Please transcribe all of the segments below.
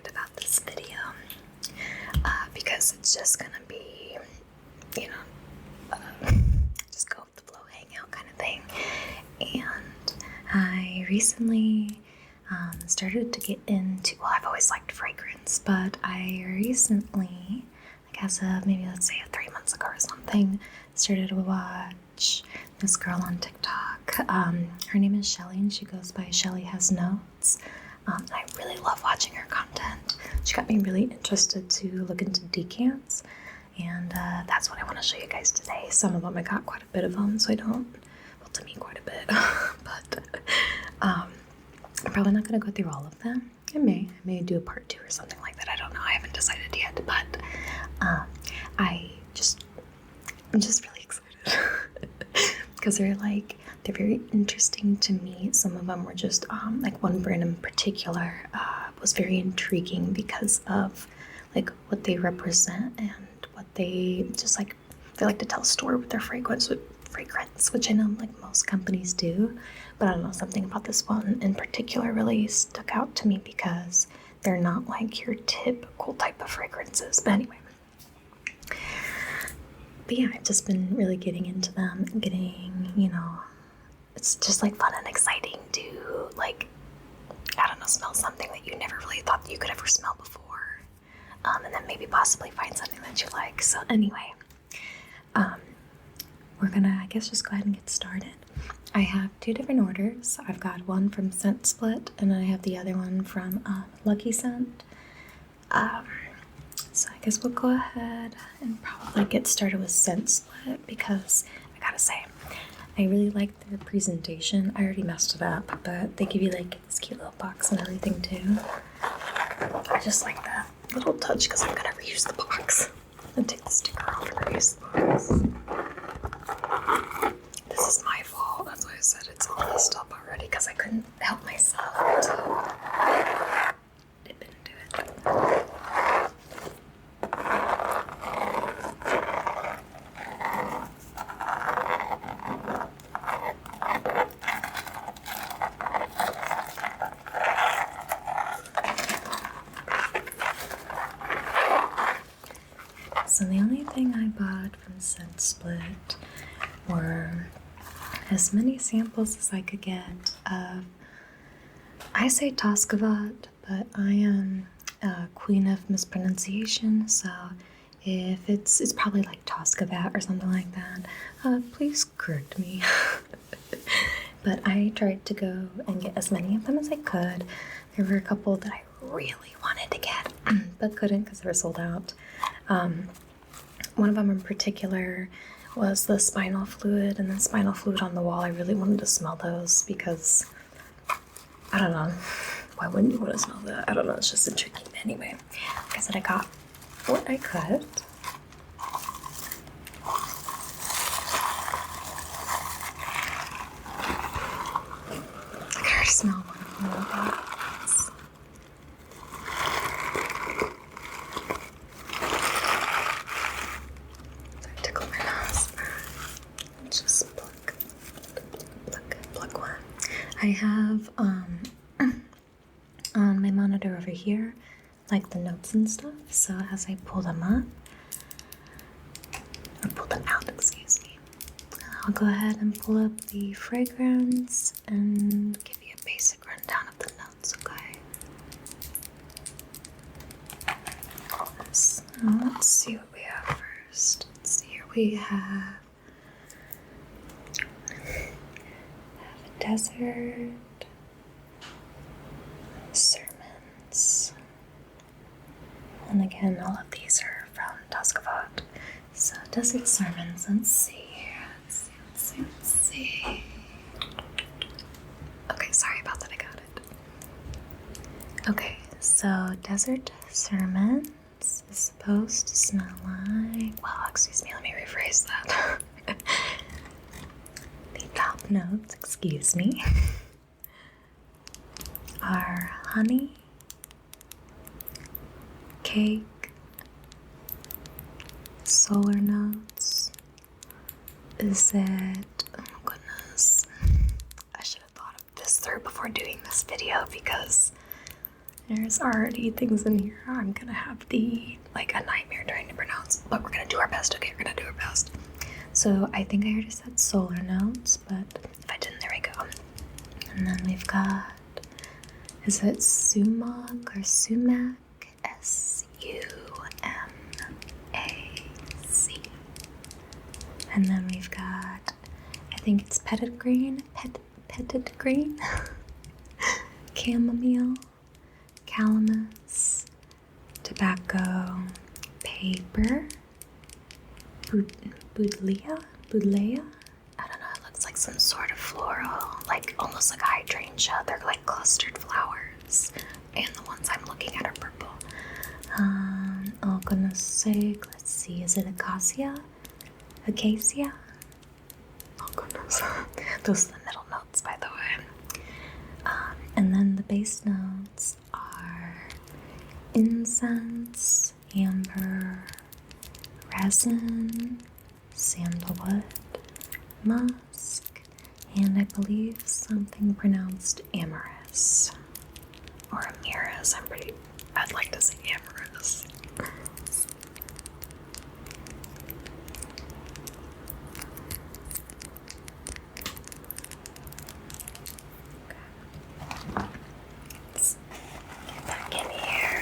excited about this video because it's just gonna be, you know, just go with the flow, hang out kind of thing. And I recently started to get into, well, I've always liked fragrance, but I recently, like as of maybe let's say 3 months ago or something, started to watch this girl on TikTok. Her name is Shelly, and she goes by Shelly Has Notes. I really love watching her content. She got me really interested to look into decants, and that's what I want to show you guys today. Some of them, I got quite a bit of them, so I don't, well, to me quite a bit, but I'm probably not going to go through all of them. I may do a part 2 or something like that. I don't know. I haven't decided yet, but I'm just really excited because they're very interesting to me. Some of them were just like one brand in particular was very intriguing because of like what they represent and what they just like. They like to tell a story with their fragrance, which I know like most companies do, but I don't know, something about this one in particular really stuck out to me because they're not like your typical type of fragrances. But anyway, but yeah, I've just been really getting into them, it's just like fun and exciting to like, I don't know, smell something that you never really thought you could ever smell before, and then maybe possibly find something that you like. So anyway, we're gonna, I guess, just go ahead and get started. I have 2 different orders. I've got one from Scent Split, and I have the other one from Lucky Scent. So I guess we'll go ahead and probably get started with Scent Split because I gotta say, I really like their presentation. I already messed it up, but they give you like this cute little box and everything too. I just like that little touch because I'm gonna reuse the box. I'm gonna take the sticker off and reuse the box. This is my fault. That's why I said it's all messed up already because I couldn't help myself to dip into it. So the only thing I bought from Scent Split were as many samples as I could get of, I say Tuskavat, but I am a queen of mispronunciation, so if it's probably like Tuskavat or something like that, please correct me. But I tried to go and get as many of them as I could. There were a couple that I really wanted to get, but couldn't because they were sold out. One of them in particular was the spinal fluid, and the spinal fluid on the wall. I really wanted to smell those because, I don't know, why wouldn't you want to smell that? I don't know, it's just intriguing. Anyway, like I said, I got what I could. I can already smell one of them in the box. I have on my monitor over here like the notes and stuff, so as I pull them up, or pull them out, excuse me, I'll go ahead and pull up the fragrance and give you a basic rundown of the notes, okay? So let's see what we have first. Let's see here, we have Desert Sermons, and again all of these are from Tuskavat. So Desert Sermons, let's see here, let's see. Okay, sorry about that, I got it. Okay, so Desert Sermons is supposed to smell like, well, excuse me, let me rephrase that. Top notes, excuse me, are honey, cake, solar notes. Is it, oh goodness, I should have thought of this through before doing this video because There's already things in here. I'm gonna have a nightmare trying to pronounce, but we're gonna do our best. Okay, we're gonna do our best. So I think I already said solar notes, but if I didn't, there we go. And then we've got, is it sumac or sumac? SUMAC. And then we've got, I think it's petted green, chamomile, calamus, tobacco, paper, Budleia? I don't know, it looks like some sort of floral, like almost like hydrangea. They're like clustered flowers, and the ones I'm looking at are purple. Oh goodness sake, let's see, is it acacia? Acacia? Oh goodness. Those are the middle notes, by the way. And then the base notes are incense, amber, resin, sandalwood, musk, and I believe something pronounced amorous. Or amorous. I'd like to say amorous. Let's get back in here.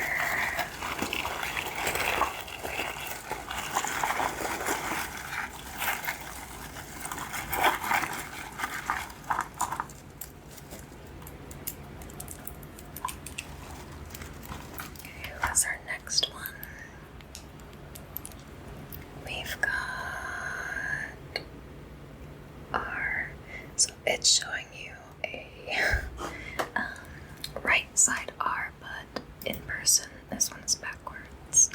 What's our next one? We've got so it's showing you a right side R, but in person, this one is backwards.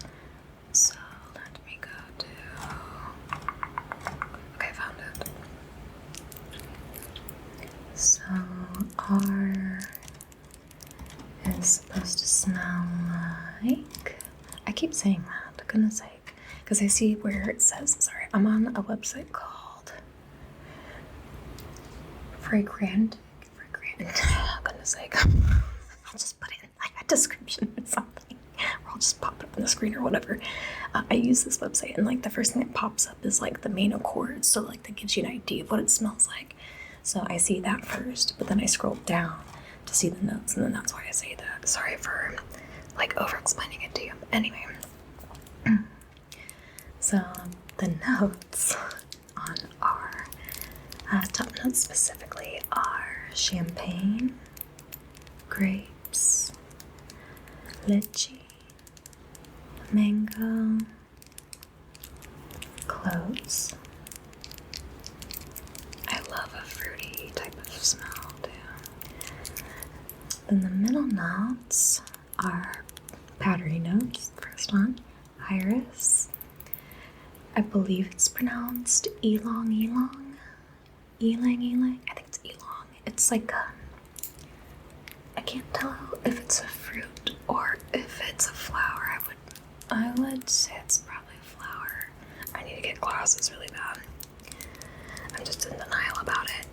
So let me go to, okay, found it. So R is supposed to smell like, I keep saying that, for goodness sake, because I see where it says, sorry, I'm on a website called Fragrant, oh goodness sake, I'll just put it in like a description or something, or I'll just pop it up on the screen or whatever. I use this website, and like the first thing that pops up is like the main accord, so like that gives you an idea of what it smells like. So I see that first, but then I scroll down to see the notes, and then that's why I say that. Sorry for like over explaining it to you. Anyway, so the notes on our top notes specifically are champagne, grapes, lychee, mango, cloves. I love a fruity type of smell too. Then the middle notes are powdery notes. First one, iris. I believe it's pronounced ylang ylang. Ylang ylang. I think it's ylang. It's like I can't tell if it's a fruit or if it's a flower. I would say it's probably a flower. I need to get glasses really bad. I'm just in denial about it.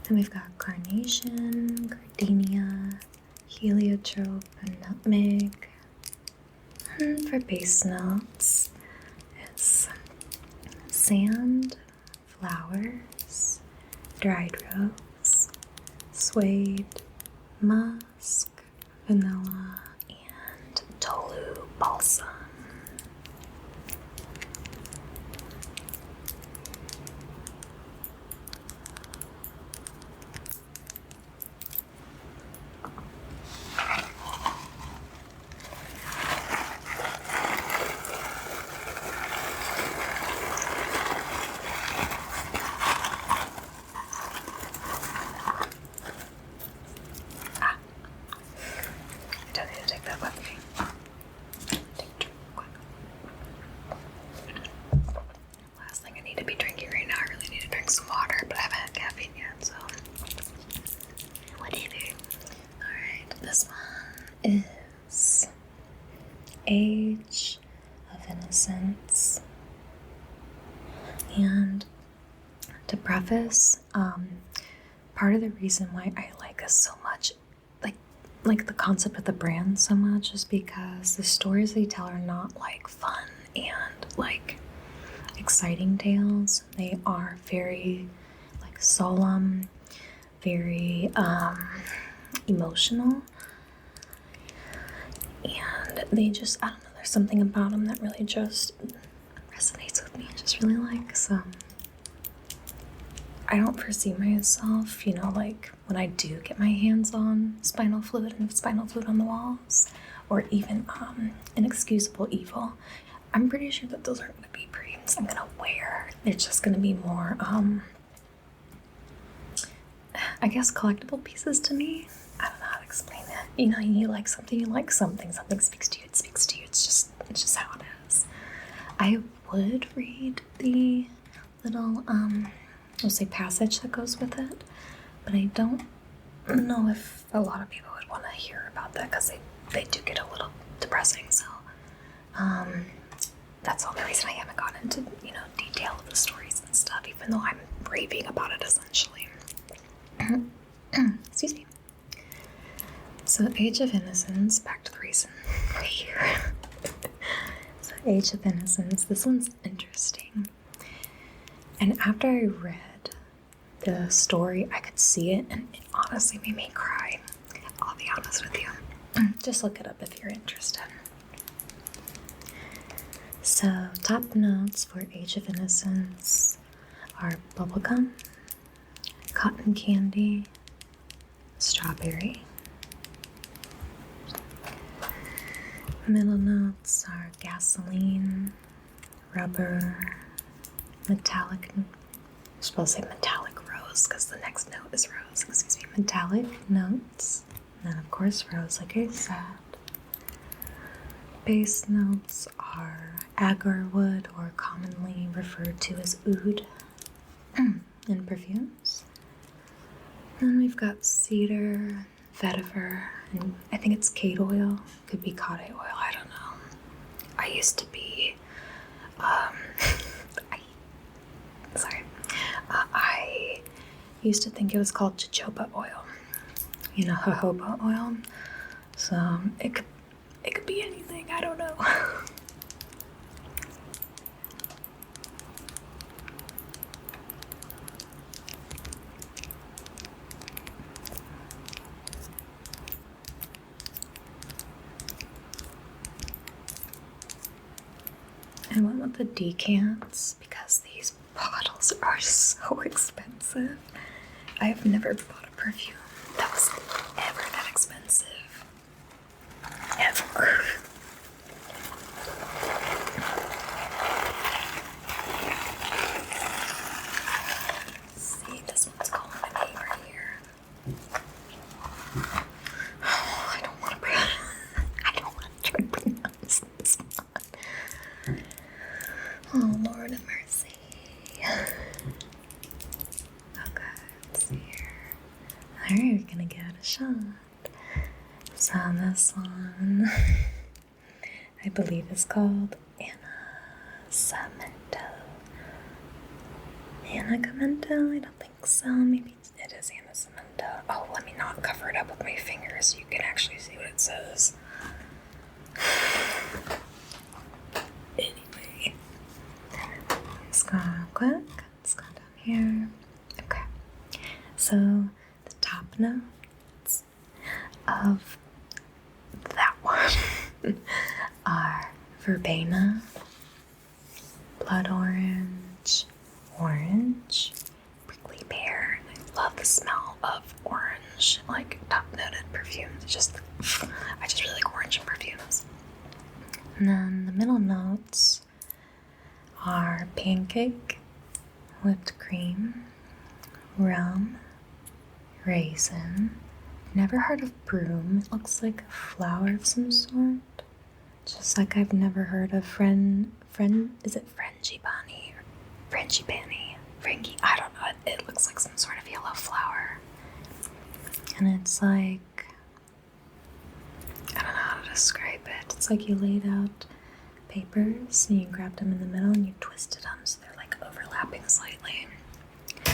Then we've got carnation, gardenia, heliotrope, and nutmeg. And for base notes, it's sand, flowers, dried rose, suede, musk, vanilla, and tolu balsam. Last thing I need to be drinking right now, I really need to drink some water, but I haven't had caffeine yet, so whatever. Alright, this one is Age of Innocence. And to preface, part of the reason why I like this so much, like like the concept of the brand so much is because the stories they tell are not like fun and like exciting tales. They are very like solemn, very emotional, and they just, I don't know, there's something about them that really just resonates with me. I just really like some. I don't foresee myself, you know, like when I do get my hands on spinal fluid and spinal fluid on the walls, or even inexcusable evil. I'm pretty sure that those aren't going to be dreams I'm going to wear. They're just going to be more, I guess, collectible pieces to me. I don't know how to explain it. You know, you like something, something speaks to you, it speaks to you. It's just how it is. I would read the little, we'll say passage that goes with it, but I don't know if a lot of people would want to hear about that because they do get a little depressing. So, that's the only reason I haven't gone into, you know, detail of the stories and stuff, even though I'm raving about it essentially. Excuse me. So, Age of Innocence, back to the reason we're here. So, Age of Innocence, this one's interesting. And after I read the story, I could see it, and it honestly made me cry. I'll be honest with you. Just look it up if you're interested. So, top notes for Age of Innocence are bubblegum, cotton candy, strawberry. Middle notes are gasoline, rubber, metallic, I'm supposed to say metallic rose because the next note is rose, excuse me, metallic notes, and then of course rose, like I said. Base notes are agar wood, or commonly referred to as oud in perfumes. Then we've got cedar, vetiver, and I think it's cade oil, could be cade oil, I don't know. I used to be, I used to think it was called jojoba oil, you know, jojoba oil. So it could be anything, I don't know. I went with the decants because these bottles are so expensive. I've never bought a perfume that was ever that expensive. Ever. See, this one's calling my name right here. Oh, I don't want to try to pronounce this one. Oh, Lord have mercy. Okay, let's see here. Alright, we're gonna give it a shot. So this one, I believe is called Anacamento? I don't think so. Maybe it is Anacamento. Oh, let me not cover it up with my fingers so you can actually see what it says. Anyway, let's go real quick. Let's go down here. Okay. So the top notes of that one are verbena, blood orange, orange, prickly pear. And I love the smell of orange, like top noted perfumes. I just really like orange in perfumes. And then the middle notes are pancake, whipped cream, rum, raisin. Never heard of broom. It looks like a flower of some sort. Just like I've never heard of is it frangipani? Frangipani? I don't know. It looks like some sort of yellow flower. And it's like, I don't know how to describe it. It's like you laid out papers and you grabbed them in the middle and you twisted them so they're like overlapping slightly.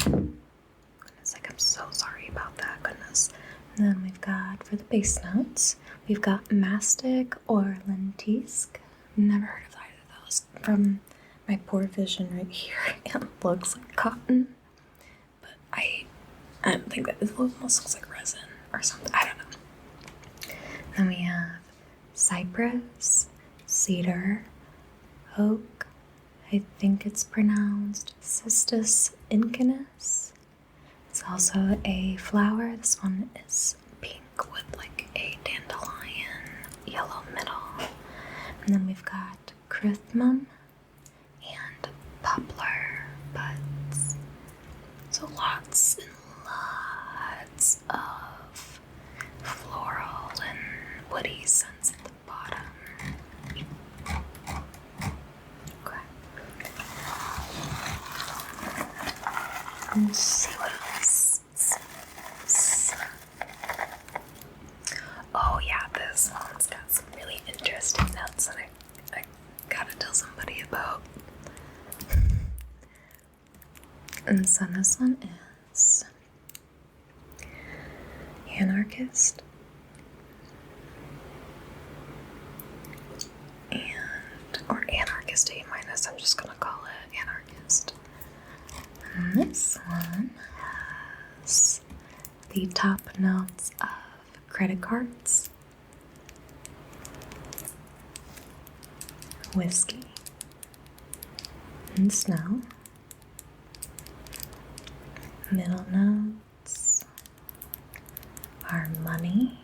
Goodness, like I'm so sorry about that. Goodness. Then we've got, for the base notes, we've got mastic or lentisque. Never heard of either of those. From my poor vision right here, it looks like cotton. But I don't think that, it almost looks like resin or something. I don't know. Then we have cypress, cedar, oak. I think it's pronounced Cistus incinus. It's also a flower. This one is pink with like a dandelion yellow middle. And then we've got chrysanthemum and poplar buds. So lots and lots of floral and woody scents at the bottom. Okay. Let's see what else. Oh yeah, this one's got some really interesting notes that I gotta tell somebody about. And so this one is anarchist. Or anarchist A-, I'm just gonna call it anarchist. And this one has the top notes of credit cards, whiskey, and snow. Middle notes are money,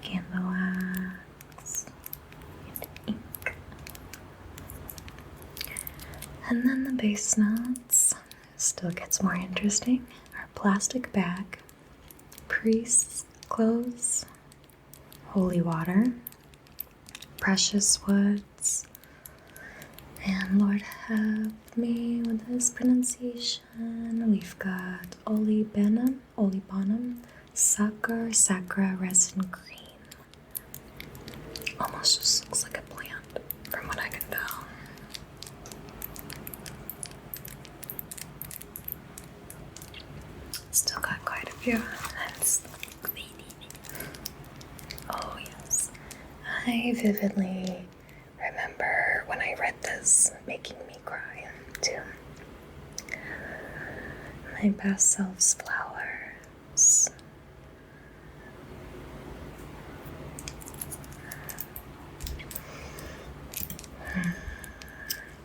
candle wax, and ink. And then the base notes still gets more interesting. Our plastic bag, priest's clothes, holy water, precious woods, and Lord help me with this pronunciation. We've got olibanum, sucker, sacra, resin green. Almost just looks like a plant from what I can tell. Still got quite a few. Oh yes. I vividly remember when I read this making me cry too. My past self's flowers.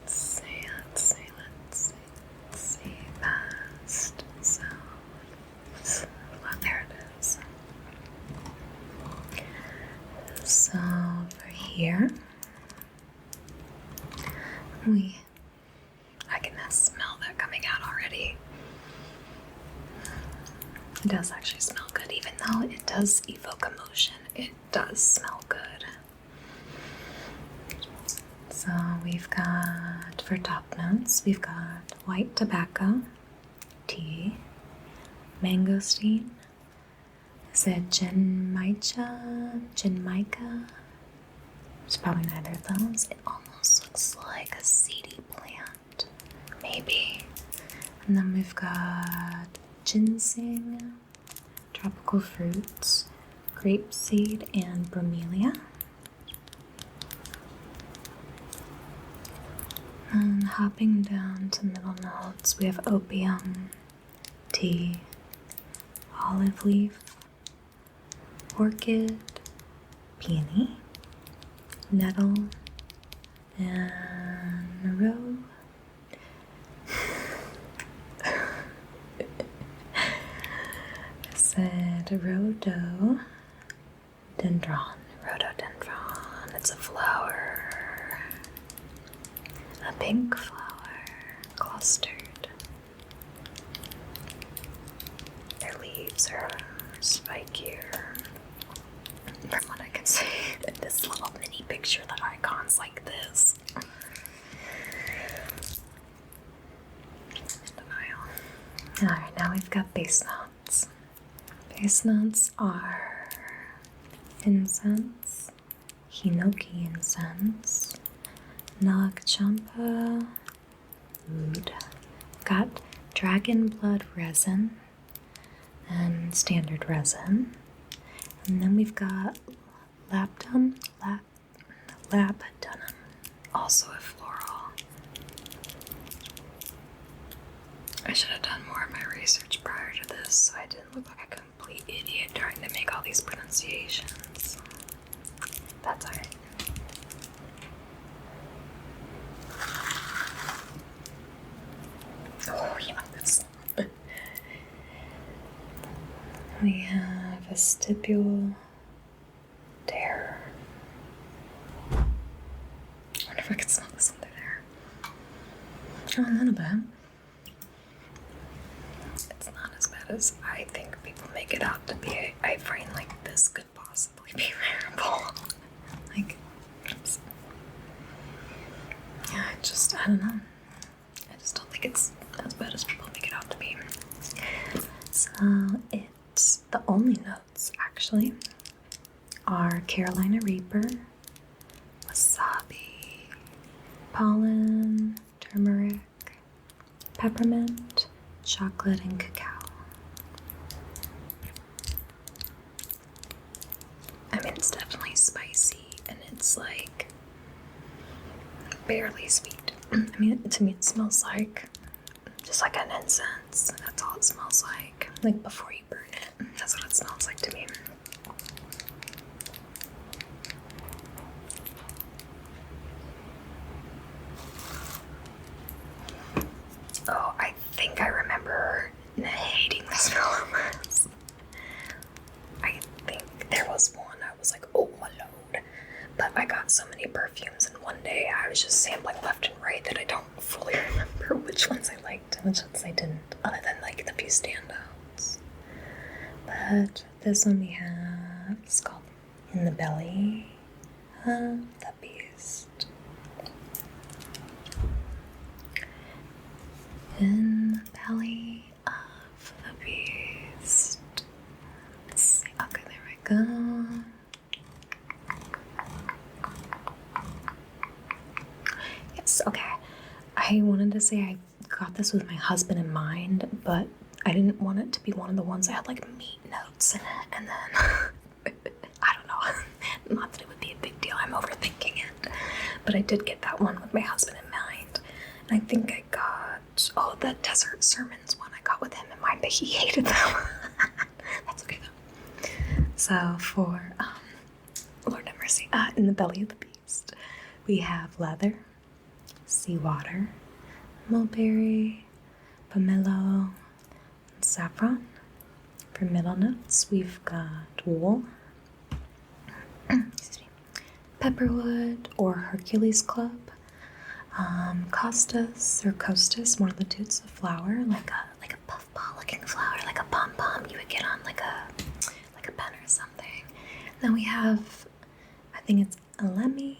Let's see. Past selves. Well, there it is. So over here, I can smell that coming out already. It does actually smell good, even though it does evoke emotion. It does smell good. So we've got, for top notes, we've got white tobacco, tea, mangosteen. Is it Jamaica? It's probably neither of those. It almost looks like a seedy plant, maybe. And then we've got ginseng, tropical fruits, grapeseed, and bromelia. And hopping down to middle notes, we have opium, tea, olive leaf, orchid, peony, nettle, and rose. I said rhododendron. Rhododendron. It's a flower. A pink flower, clustered. Their leaves are spikier. From what I can see, this little mini picture, the icons like this. Alright, now we've got base notes. Base notes are incense, hinoki incense, Nag Champa, oud. Got dragon blood resin, and standard resin. And then we've got labdanum, also a floral. I should have done more of my research prior to this so I didn't look like a complete idiot trying to make all these pronunciations. That's alright. Oh, yeah, that's... We have a stipule dare. I wonder if I could smell this under there. Oh, a little bit. It's not as bad as I think people make it out to be. I find like this could possibly be wearable. Like, oops. Yeah, I don't know. I just don't think it's as bad as people make it out to be. So the only notes actually are Carolina Reaper, wasabi, pollen, turmeric, peppermint, chocolate, and cacao. I mean, it's definitely spicy and it's like barely sweet. I mean, to me, it smells like just like an incense. That's all it smells like. Like before you burn it. That's what it smells like to me. Oh, I think I remember hating the smell of this. I think there was one I was like, oh my lord. But I got so many perfumes in one day, I was just sampling left and right that I don't fully remember which ones I liked and which ones I didn't, other than like the few standouts. But this one we have, it's called In the Belly of the Beast. In the belly of the beast. Let's see. Okay, there we go. Yes, okay. I wanted to say I got this with my husband in mind, but I didn't want it to be one of the ones that had like meat notes in it, and then I don't know. Not that it would be a big deal. I'm overthinking it, but I did get that one with my husband in mind. And I think I got the Desert Sermons one I got with him in mind, but he hated them. That's okay though. So for Lord have mercy, In the Belly of the Beast, we have leather, seawater, mulberry, pomelo, and saffron. For middle notes, we've got wool, excuse me, pepperwood or Hercules club, costus, one of the toots of flower, like a puffball looking flower, like a pom-pom you would get on like a pen or something. And then we have, I think it's elemi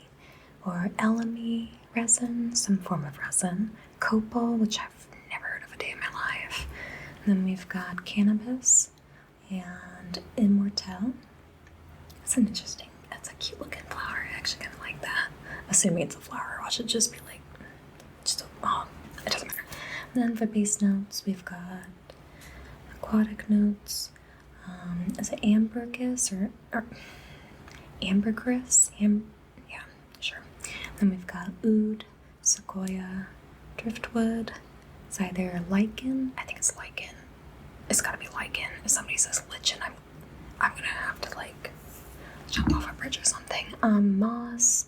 or elemi resin, some form of resin, copal, which I've never heard of a day in my life. And then we've got cannabis and immortelle. That's a cute looking flower. I actually kind of like that. Assuming it's a flower, or I should just be like, it doesn't matter. And then for base notes, we've got aquatic notes. Is it ambergris or ambergris? Yeah, sure. Then we've got oud, sequoia, driftwood. It's either lichen. I think it's lichen. It's gotta be lichen. If somebody says lichen, I'm gonna have to like jump off a bridge or something. Moss,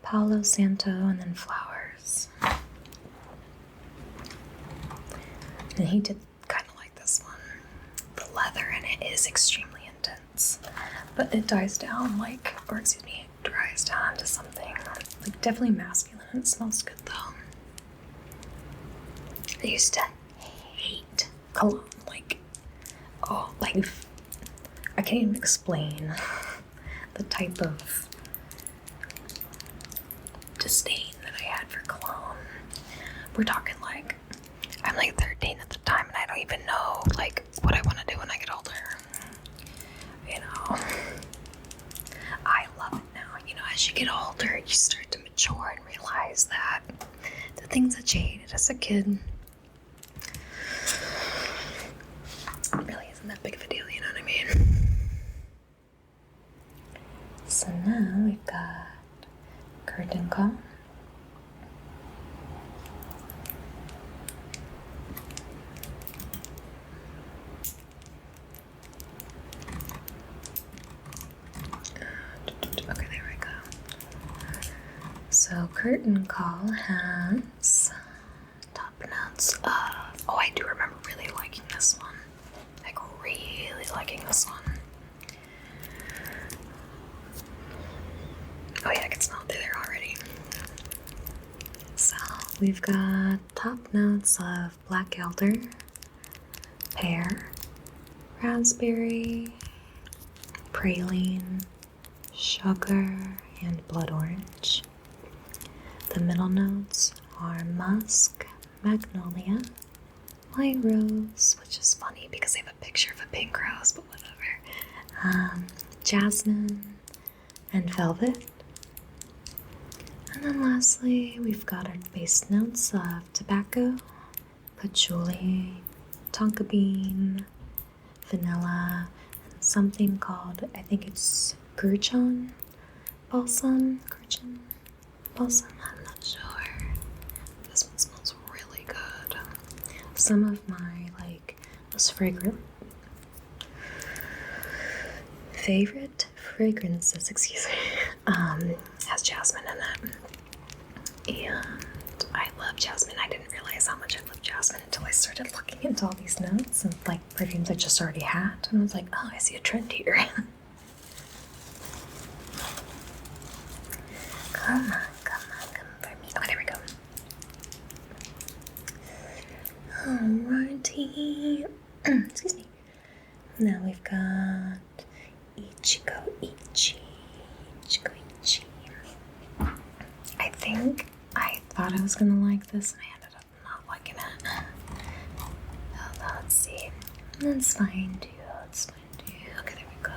Palo Santo, and then flowers. And he did kind of like this one. The leather in it is extremely intense, but it dries down dries down to something like definitely masculine. It smells good though. I used to hate cologne. I can't even explain the type of disdain that I had for cologne. We're talking like, I'm like 13 at the time and I don't even know like what I want to do when I get older. You know, I love it now. You know, as you get older, you start to mature and realize that the things that you hated as a kid really isn't that big of now we've got curtain call. Okay, there we go. So curtain call has top notes of, oh, I do remember really liking this one. Like really liking this one. Oh yeah, I can smell it through there already. So we've got top notes of black elder, pear, raspberry, praline, sugar, and blood orange. The middle notes are musk, magnolia, white rose, which is funny because they have a picture of a pink rose, but whatever. Jasmine and velvet. And then lastly, we've got our base notes of tobacco, patchouli, tonka bean, vanilla, and something called, I think it's gurchan balsam. Gurchan balsam, I'm not sure. This one smells really good. Some of my most favorite fragrances, excuse me, has jasmine in it. And I love jasmine. I didn't realize how much I love jasmine until I started looking into all these notes and perfumes I just already had. And I was like, oh, I see a trend here. Come on for me. Okay, there we go. Alrighty. Excuse me. Now we've got Ichigo Ichi. I thought I was gonna like this and I ended up not liking it. Let's see. That's fine too. Okay, there we go.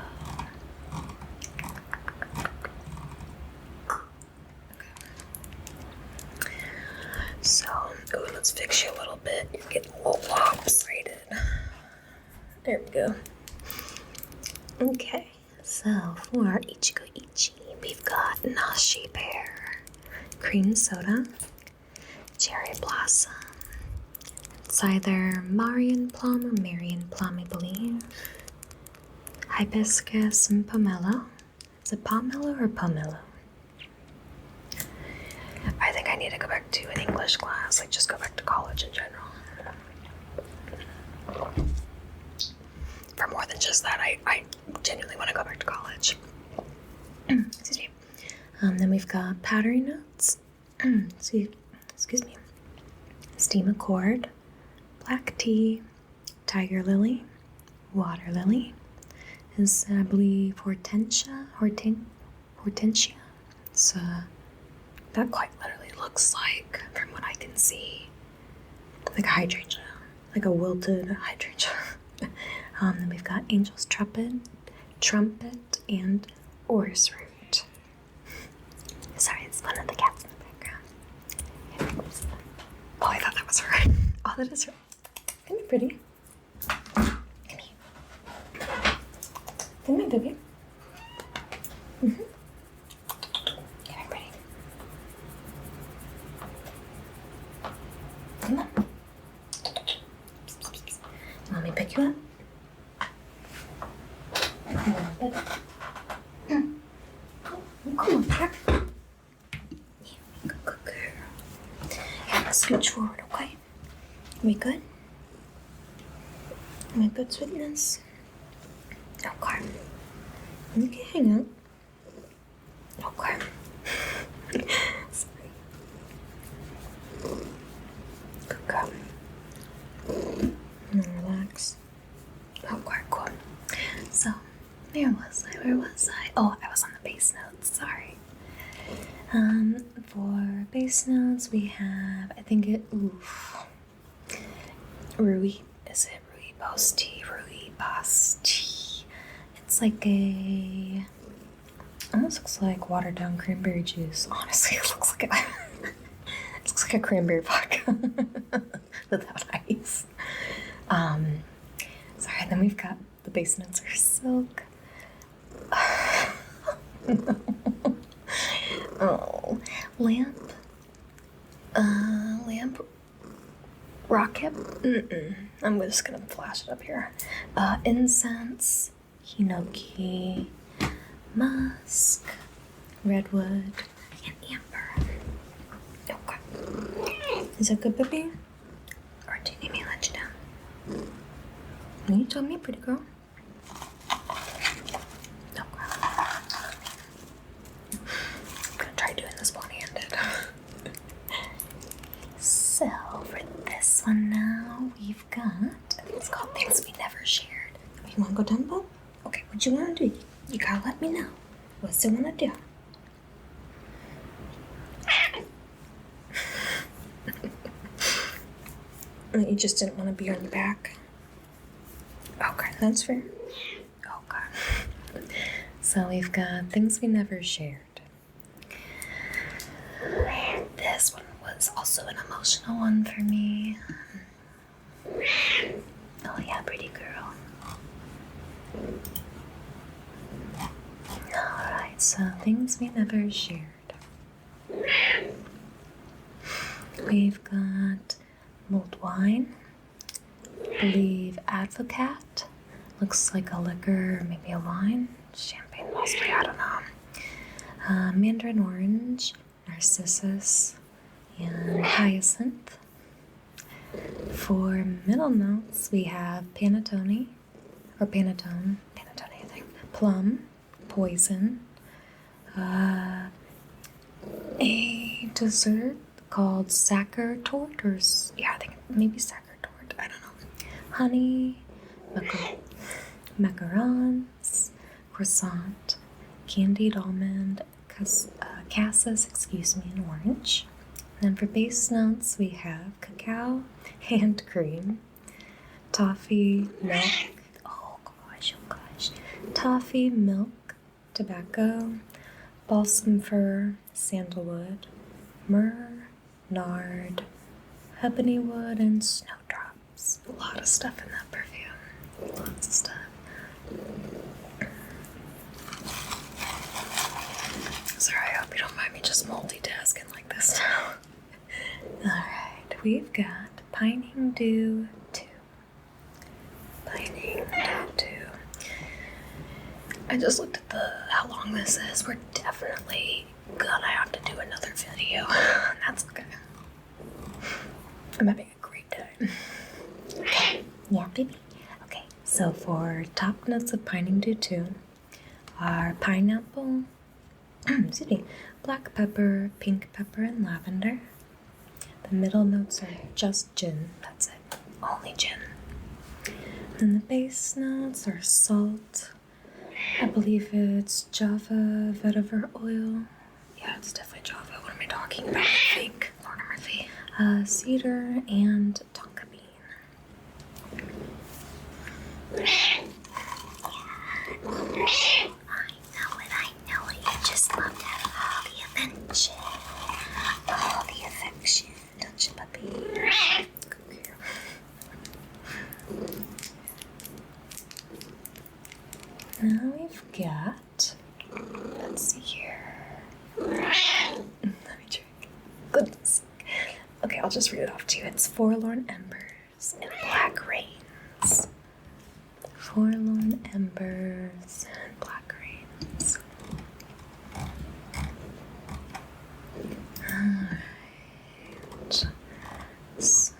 Okay. So, let's fix you a little bit. You're getting a little lopsided. There we go. Okay, so for our Ichigo Ichi, we've got nashi pear, cream soda, cherry blossom. It's either Marian plum or Marian plum, I believe. Hibiscus and pomelo. Is it pomelo or pomelo? I think I need to go back to an English class, just go back to college in general. For more than just that, I genuinely want to go back to college. Excuse me. Then we've got powdery notes. Excuse me. Steam accord, black tea, tiger lily, water lily. Is I believe hortensia. It's that quite literally looks like, from what I can see, like a hydrangea, like a wilted hydrangea. Then we've got angel's trumpet, and orris root. Sorry, it's one of the cats in the background. Oh, I thought that was her. Oh, that is her. Isn't it pretty? Come here. Come here, baby. Mm-hmm. Come here, pretty. Come on. Let me pick you up. Come on, Jack. Good girl. Here, let's scooch forward, okay? We good? We good, sweetness? Okay. You can hang out. Okay. Sorry. Good girl. And relax. Okay, cool. So, where was I? Oh, I was on the base notes, sorry. For base notes, we have, I think Rui. Is it Rooibos tea? Rooibos tea. It's like almost looks like watered down cranberry juice. Honestly, it looks like it looks like a cranberry vodka without ice. Sorry, then we've got the base notes are silk. Oh, lamp. Lamp. Rocket. I'm just gonna flash it up here. Incense. Hinoki. Musk. Redwood. And amber. Okay. Is that good, baby? Or do you need me to let you down? You told me, pretty girl. Okay. I'm gonna try doing this one-handed. So, for this one now, we've got, it's called Things We Never Shared. You wanna go down below? Okay, what you wanna do? You gotta let me know. What's you wanna do? You just didn't want to be on the back? Okay, that's fair. Okay. So we've got Things We Never Shared. This one was also an emotional one for me. Oh yeah, pretty girl. Alright, so Things We Never Shared. We've got mulled wine, I believe advocate, looks like a liquor, maybe a wine, champagne possibly, I don't know. Mandarin orange, narcissus, and hyacinth. For middle notes, we have panettone, I think, plum, poison, a dessert called Sacher Tort, or yeah, I think maybe Sacher Tort, I don't know. Honey, macarons, croissant, candied almond, cassis, and orange. And then for base notes, we have cacao, hand cream, toffee, milk, oh gosh, toffee, milk, tobacco, balsam fir, sandalwood, myrrh, nard, ebony wood, and snowdrops. A lot of stuff in that perfume. Lots of stuff. Sorry, I hope you don't mind me just multitasking like this now. Alright, we've got Pining Dew 2. Pining Dew 2. I just looked at how long this is. We're definitely gonna have to do another video. That's okay. I'm having a great time. Yeah, baby. Okay, so for top notes of Pining Dew 2 are pineapple, excuse me, black pepper, pink pepper, and lavender. The middle notes are just gin. That's it. Only gin. Then the base notes are salt. I believe it's Java vetiver oil. Yeah, it's definitely Java. What am I talking about? I think. Lord Murphy. Cedar and tonka bean. I know it. You just love to have all the attention. All the affection. Don't you, puppy? Now we've got, let's see here. Let me check. Goodness. Okay, I'll just read it off to you. It's Forlorn Embers and Black Rains. Forlorn Embers and Black Rains. Alright. So,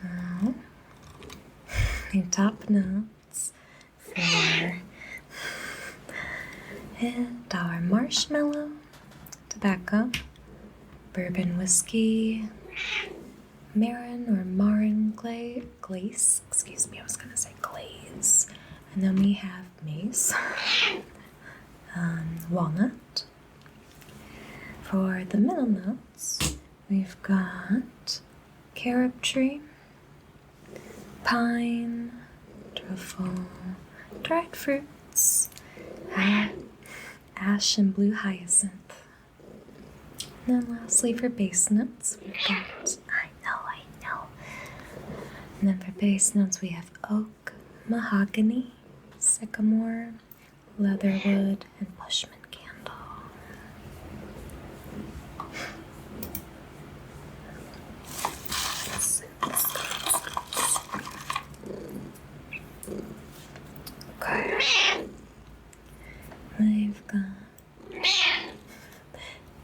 the top notes for and our marshmallow, tobacco, bourbon whiskey, marin or marin glaze, excuse me, I was gonna say glaze, and then we have mace, walnut. For the middle notes, we've got carob tree, pine, truffle, dried fruits, ash and blue hyacinth. And then lastly for base notes, we've got, I know. And then for base notes, we have oak, mahogany, sycamore, leatherwood, and bushman candle.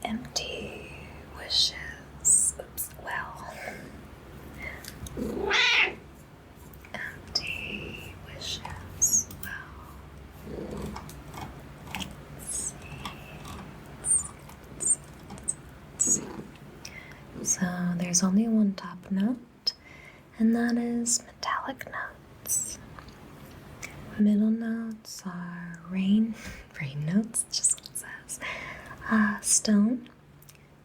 empty wishes. Oops, well. Empty wishes. Well. Let's see. So there's only one top note, and that is metallic notes. Middle notes are rain notes, just what it says. Stone,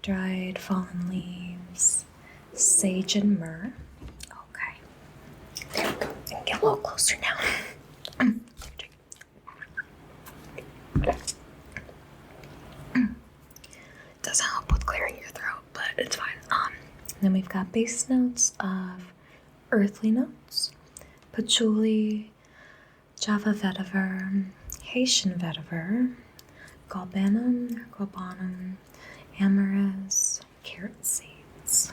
dried fallen leaves, sage and myrrh. Okay, there we go. I can get a little closer now. Doesn't help with clearing your throat, but it's fine. Then we've got base notes of earthly notes, patchouli, Java vetiver, Haitian vetiver, galbanum, amorous, carrot seeds.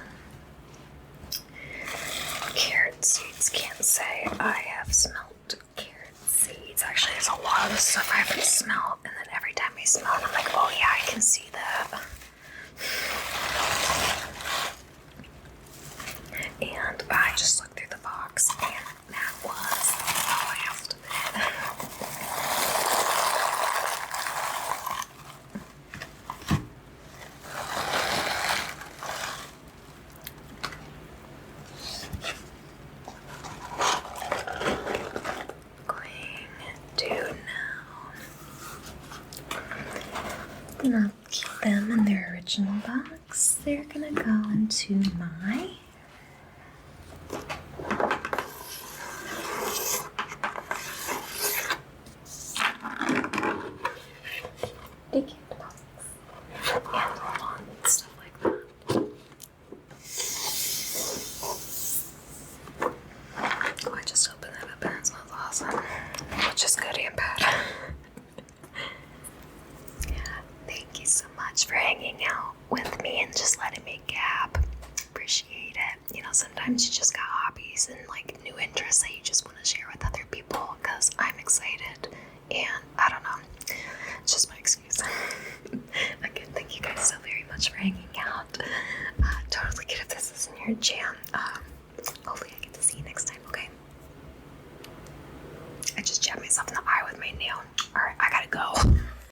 Carrot seeds, can't say I have smelled carrot seeds. Actually, there's a lot of the stuff I haven't smelled, and then every time I smell it, I'm like, oh yeah, I can see that. And I just looked through the box, and that was the last of it. Gonna keep them in their original box. They're gonna go into my Decant box and stuff like that. Oh, I just opened that up and it smells awesome, which is good and bad. Thank you so much for hanging out with me and just letting me gab. Appreciate it. You know, sometimes you just got hobbies and like new interests that you just want to share with other people because I'm excited and I don't know. It's just my excuse. Again, thank you guys so very much for hanging out. Totally get if this isn't your jam.